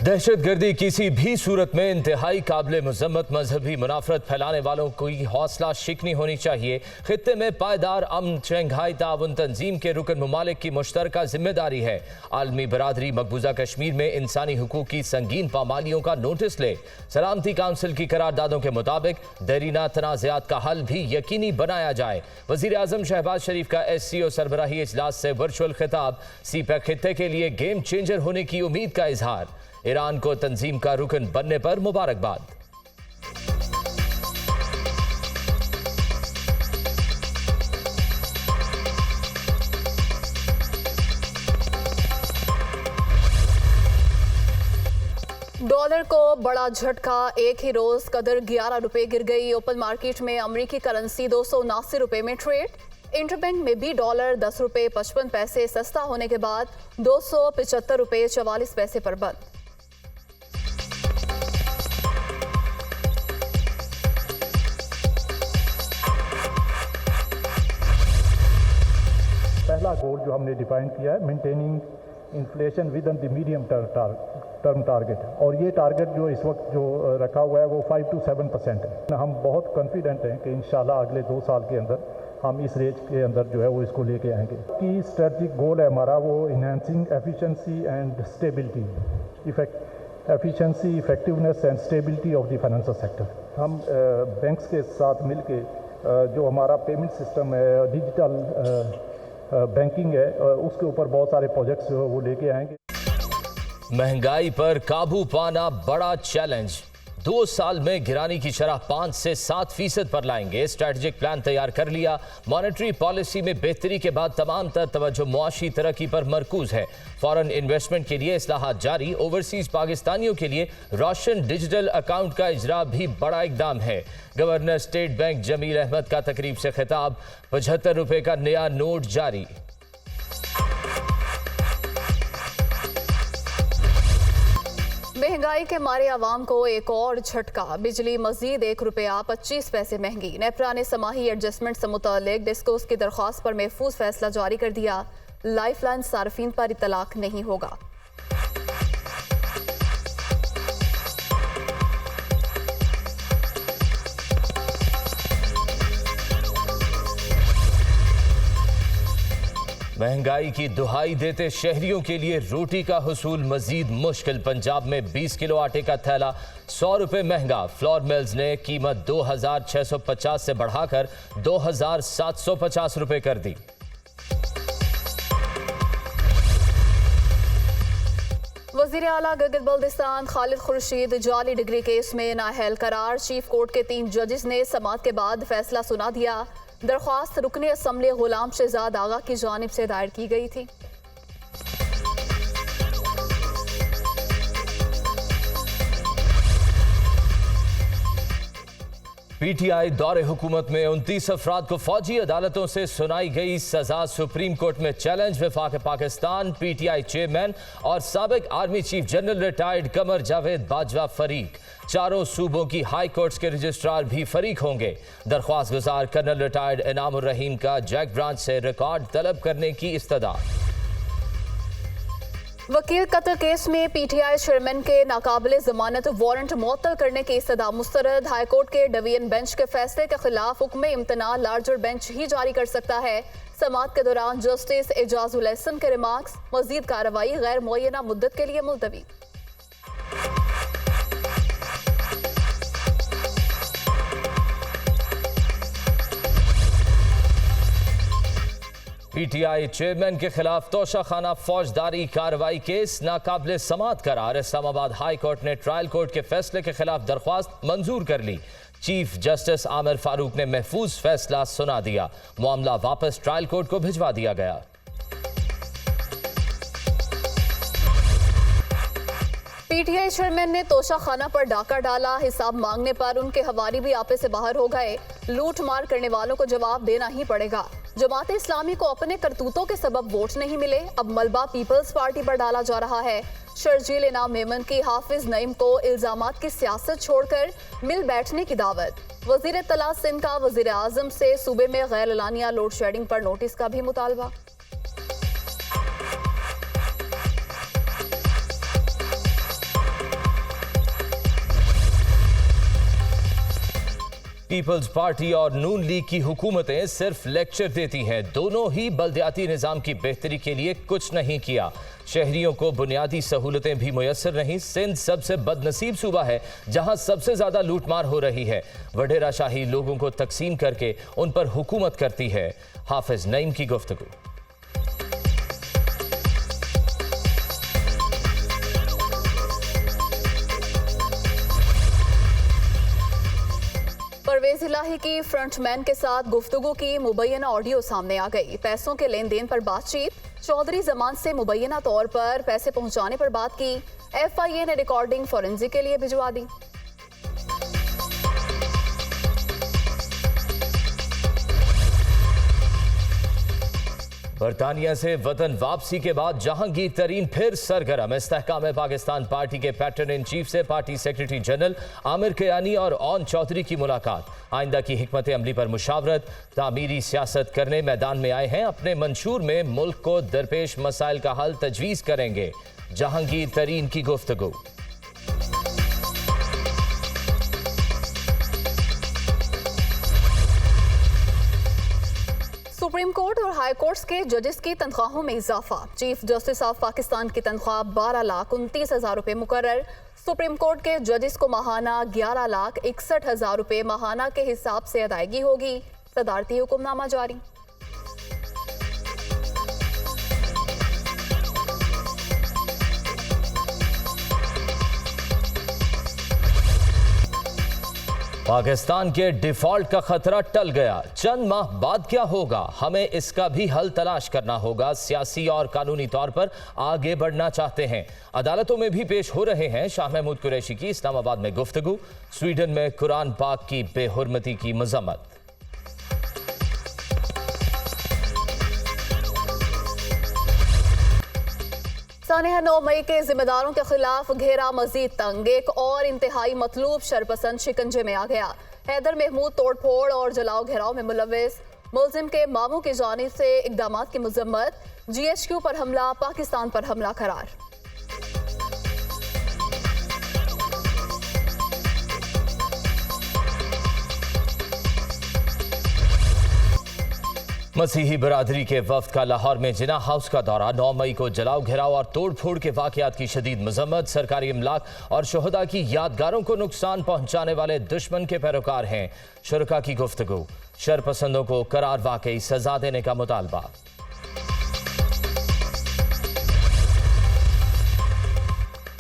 दहशतगर्दी किसी भी सूरत में इंतहाई काबिल मजम्मत मजहबी मुनाफरत फैलाने वालों की हौसला शिकनी होनी चाहिए। खित्ते में पायदार अमन शंघाई ताउन तंजीम के रुकन ममालिक की मुश्तरका जिम्मेदारी है। आलमी बरादरी मकबूजा कश्मीर में इंसानी हुकूक की संगीन पामालियों का नोटिस ले। सलामती काउंसिल की करारदादों के मुताबिक दरीना तनाज़ात का हल भी यकीनी बनाया जाए। वज़ीर आज़म शहबाज शरीफ का SCO सरबराही इजलास से वर्चुअल खिताब। CPEC खित्ते के लिए गेम चेंजर होने की उम्मीद का इजहार। ईरान को तंजीम का रुकन बनने पर मुबारकबाद। डॉलर को बड़ा झटका। एक ही रोज कदर 11 रुपए गिर गई। ओपन मार्केट में अमेरिकी करेंसी 279 रुपए में ट्रेड। इंटरबैंक में भी डॉलर 10 रुपए 55 पैसे सस्ता होने के बाद 275 रुपए 44 पैसे पर बंद। पहला गोल जो हमने डिफाइन किया है maintaining inflation with in the medium term target, और ये टारगेट जो इस वक्त जो रखा हुआ है वो 5 to 7% है। हम बहुत कॉन्फिडेंट हैं कि इंशाल्लाह अगले 2 साल के अंदर हम इस रेंज के अंदर जो है वो इसको लेके आएंगे। की स्ट्रेटजिक गोल है हमारा वो enhancing efficiency and stability, efficiency, effectiveness and stability of the financial sector. हम बैंक्स के साथ मिलके जो हमारा पेमेंट सिस्टम है, डिजिटल बैंकिंग है, उसके ऊपर बहुत सारे प्रोजेक्ट्स जो वो लेके आएंगे। महंगाई पर काबू पाना बड़ा चैलेंज। 2 साल में गिरानी की शरह 5 से 7% पर लाएंगे। स्ट्रेटेजिक प्लान तैयार कर लिया। मॉनेटरी पॉलिसी में बेहतरी के बाद तमाम तर तवज्जो मुआशी तरक्की पर मरकूज है। फॉरेन इन्वेस्टमेंट के लिए इस्लाहात जारी। ओवरसीज पाकिस्तानियों के लिए रोशन डिजिटल अकाउंट का इजरा भी बड़ा इकदाम है। Governor state bank Jameel Ahmad का तकरीब से खिताब। 75 रुपए का नया नोट जारी। महंगाई के मारे आवाम को एक और झटका। बिजली मजीद 1 रुपया 25 पैसे महंगी। नेपरा ने समाही एडजस्टमेंट से मुतालिक डिस्कोस की दरख्वास्त पर महफूज फैसला जारी कर दिया। लाइफलाइन सार्फिन पर इतलाक नहीं होगा। महंगाई की दुहाई देते शहरियों के लिए रोटी का हुसूल मजीद मुश्किल। पंजाब में 20 किलो आटे का थैला 100 रुपए महंगा। फ्लोर मिल्स ने कीमत 2650 से बढ़ाकर 2750 रुपए कर दी। वजीर आला गिलगित बल्दिस्तान खालिद खुर्शीद जाली डिग्री केस में नाअहल करार। चीफ कोर्ट के 3 जजेस ने समाअत के बाद फैसला सुना दिया। दरख्वास्त रुकने असम्बली गुलाम शहजाद आगा की जानिब से दायर की गई थी। PTI दौरे हुकूमत में 29 अफराद को फौजी अदालतों से सुनाई गई सजा। सुप्रीम कोर्ट में चैलेंज। वफाक पाकिस्तान PTI चेयरमैन और साबिक army chief general retired Qamar Javed Bajwa फरीक। 4 सूबों की हाई कोर्ट्स के रजिस्ट्रार भी फरीक होंगे। दरख्वास्त गुजार कर्नल रिटायर्ड इनामुर रहीम का जैक ब्रांच से रिकॉर्ड तलब करने की इस्तदा। वकील कत्ल केस में PTI चेयरमैन के नाकाबिले जमानत वारंट मुअत्तल करने की इस्तदा मुस्तरद। हाईकोर्ट के डिवीजन बेंच के फैसले के खिलाफ हुक्म इम्तना लार्जर बेंच ही जारी कर सकता है। समाअत के दौरान जस्टिस एजाजुल एहसन के रिमार्क्स। मजीद कार्रवाई गैर मुअय्यना मुद्दत के लिए मुलतवी। PTI चेयरमैन के खिलाफ तोशाखाना फौजदारी कार्रवाई केस नाकाबिले समाअत करार। इस्लामाबाद हाई कोर्ट ने ट्रायल कोर्ट के फैसले के खिलाफ दरख्वास्त मंजूर कर ली। चीफ जस्टिस आमिर फारूक ने महफूज फैसला सुना दिया। मामला वापस ट्रायल कोर्ट को भिजवा दिया गया। PTI चेयरमैन ने तोशाखाना पर डाका डाला। हिसाब मांगने पर उनके हवारी भी आपे से बाहर हो गए। लूट मार करने वालों को जवाब देना ही पड़ेगा। जमात इस्लामी को अपने करतूतों के सबब वोट नहीं मिले। अब मलबा पीपल्स पार्टी पर डाला जा रहा है। शर्जील इनाम मेमन की हाफिज नईम को इल्जामात की सियासत छोड़कर मिल बैठने की दावत। वजीर तला सिंध का वजीर आजम से सूबे में गैर एलानिया लोड शेडिंग पर नोटिस का भी मुतालबा। पीपल्स पार्टी और नून लीग की हुकूमतें सिर्फ लेक्चर देती हैं। दोनों ही बल्दियाती निज़ाम की बेहतरी के लिए कुछ नहीं किया। शहरियों को बुनियादी सहूलतें भी मुयस्सर नहीं। सिंध सबसे बदनसीब सूबा है जहां सबसे ज्यादा लूटमार हो रही है। वडेरा शाही लोगों को तकसीम करके उन पर हुकूमत करती है। हाफिज नईम की गुफ्तगू। परवेज इलाही की फ्रंटमैन के साथ गुफ्तगू की मुबैना ऑडियो सामने आ गई। पैसों के लेन देन पर बातचीत, चौधरी जमान से मुबैना तौर पर पैसे पहुंचाने पर बात की। FIA ने रिकॉर्डिंग फोरेंसिक के लिए भिजवा दी। बरतानिया से वतन वापसी के बाद जहांगीर तरीन फिर सरगर्म। इस्तेहकाम पाकिस्तान पार्टी के पैटर्न इन चीफ से party secretary general Aamir Kayani और ओन चौधरी की मुलाकात। आइंदा की हिकमत अमली पर मुशावरत, तामीरी सियासत करने मैदान में आए हैं। अपने मंशूर में मुल्क को दरपेश मसाइल का हल तजवीज़ करेंगे। जहांगीर तरीन की गुफ्तगू। सुप्रीम कोर्ट और हाई कोर्ट्स के जजेस की तनख्वाहों में इजाफा। चीफ जस्टिस ऑफ पाकिस्तान की तनख्वाह 12,29,000 रुपये मुकर्रर। सुप्रीम कोर्ट के जजेस को माहाना 11,61,000 रुपये माहाना के हिसाब से अदायगी होगी। सदारती हुक्मनामा जारी। पाकिस्तान के डिफॉल्ट का खतरा टल गया। चंद माह बाद क्या होगा, हमें इसका भी हल तलाश करना होगा। सियासी और कानूनी तौर पर आगे बढ़ना चाहते हैं, अदालतों में भी पेश हो रहे हैं। शाह महमूद कुरैशी की इस्लामाबाद में गुफ्तगू। स्वीडन में कुरान पाक की बेहुरमती की मजम्मत। सानिया 9 मई के जिम्मेदारों के खिलाफ घेरा मजीद तंग। एक और इंतहाई मतलूब शरपसंद शिकंजे में आ गया। हैदर महमूद तोड़फोड़ और जलाओ घेराव में मुलविस। मुलजिम के मामू की जानिब से इकदाम की मजम्मत। GHQ पर हमला पाकिस्तान पर हमला करार। मसीही बरादरी के वफ्द का लाहौर में जिना हाउस का दौरा। 9 मई को जलाओ घेराव और तोड़ फोड़ के वाकयात की शदीद मजम्मत। सरकारी इमलाक और शोहदा की यादगारों को नुकसान पहुंचाने वाले दुश्मन के पैरोकार हैं। शुरका की गुफ्तगू। शरपसंदों को करार वाकई सजा देने का मुतालबा।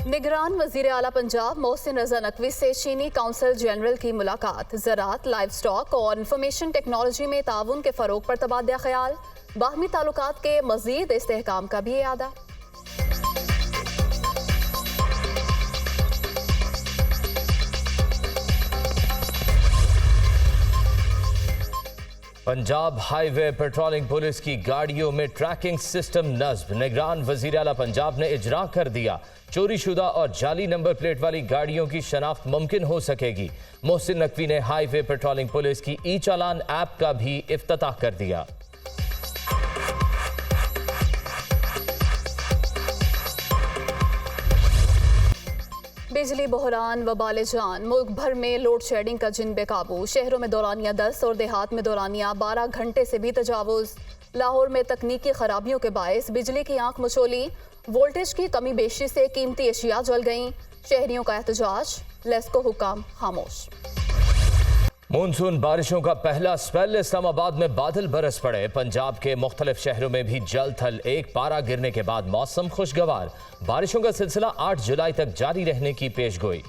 निगरान वजीर आला पंजाब मोहसिन रजा नकवी से चीनी काउंसिल जनरल की मुलाकात। ज़राअत, लाइव स्टॉक और इंफॉर्मेशन टेक्नोलॉजी में ताउन के फरोग पर तबादला ख्याल। बाहमी ताल्लुकात के मजीद इस्तेहकाम का भी इरादा। पंजाब हाईवे पेट्रोलिंग पुलिस की गाड़ियों में ट्रैकिंग सिस्टम नस्ब। निगरान वजीर आला पंजाब ने इजरा कर दिया। चोरीशुदा और जाली नंबर प्लेट वाली गाड़ियों की शनाख्त मुमकिन हो सकेगी। मोहसिन नकवी ने हाईवे पेट्रोलिंग पुलिस की ई चालान ऐप का भी इफ्तिताह कर दिया। बिजली बहरान वबाल जान। मुल्क भर में लोड शेडिंग का जिन बेकाबू। शहरों में दौरानिया 10 और देहात में दौरानिया 12 घंटे से भी तजावुज। लाहौर में तकनीकी खराबियों के बायस बिजली की आंख मचोली। वोल्टेज की कमी बेशी से कीमती अशिया जल गईं। शहरियों का एहतजाज, लेस्को हुकाम खामोश। मानसून बारिशों का पहला स्पेल। इस्लामाबाद में बादल बरस पड़े। पंजाब के मुख्तलिफ शहरों में भी जल थल एक पारा गिरने के बाद मौसम खुशगवार। बारिशों का सिलसिला 8 जुलाई तक जारी रहने की पेशगोई।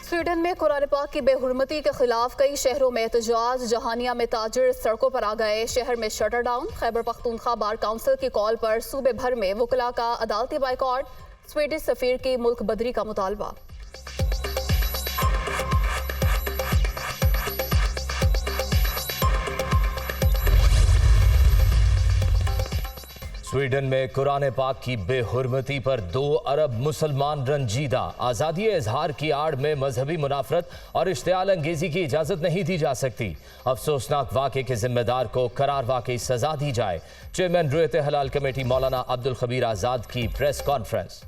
स्वीडन में कुरान पाक की बेहुरमती के खिलाफ कई शहरों में एहतजाज। जहानिया में ताजिर सड़कों पर आ गए। शहर में shutter down. Khyber Pakhtunkhwa bar council की कॉल पर सूबे भर में वकला का अदालती बाइकॉट। स्वीडिश सफीर की मुल्क बदरी का मुतालबा। स्वीडन में कुरान पाक की बेहुरमती पर 2 अरब मुसलमान रंजीदा। आज़ादी इजहार की आड़ में मजहबी मुनाफरत और इश्तियाल अंगेजी की इजाज़त नहीं दी जा सकती। अफसोसनाक वाक़े के जिम्मेदार को करार वाकई सजा दी जाए। चेयरमैन रुयत हलाल कमेटी मौलाना अब्दुल खबीर आज़ाद की प्रेस कॉन्फ्रेंस।